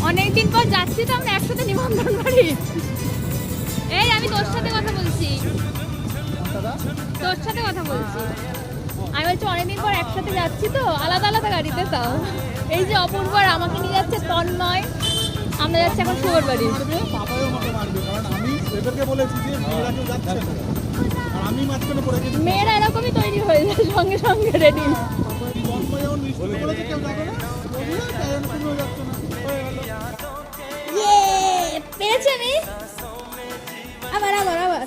অনেকদিন পর যাচ্ছি তো আমরা একসাথে নিমন্ত্রণ করি। এই আমি তোর সাথে কথা বলছি, তোর সাথে কথা বলছি। আমি বলছি অনেকদিন পর একসাথে যাচ্ছি তো, আলাদা আলাদা গাড়িতে। তাও এই যে অপূর্ব আর আমাকে নিয়ে যাচ্ছে তন্ময়, আমরা যাচ্ছি এখন শুভর বাড়ি। মেয়েরা এরকমই তৈরি হয়ে যায়, সঙ্গে সঙ্গে রেডি। পেয়েছি আমি, আবার আবার আবার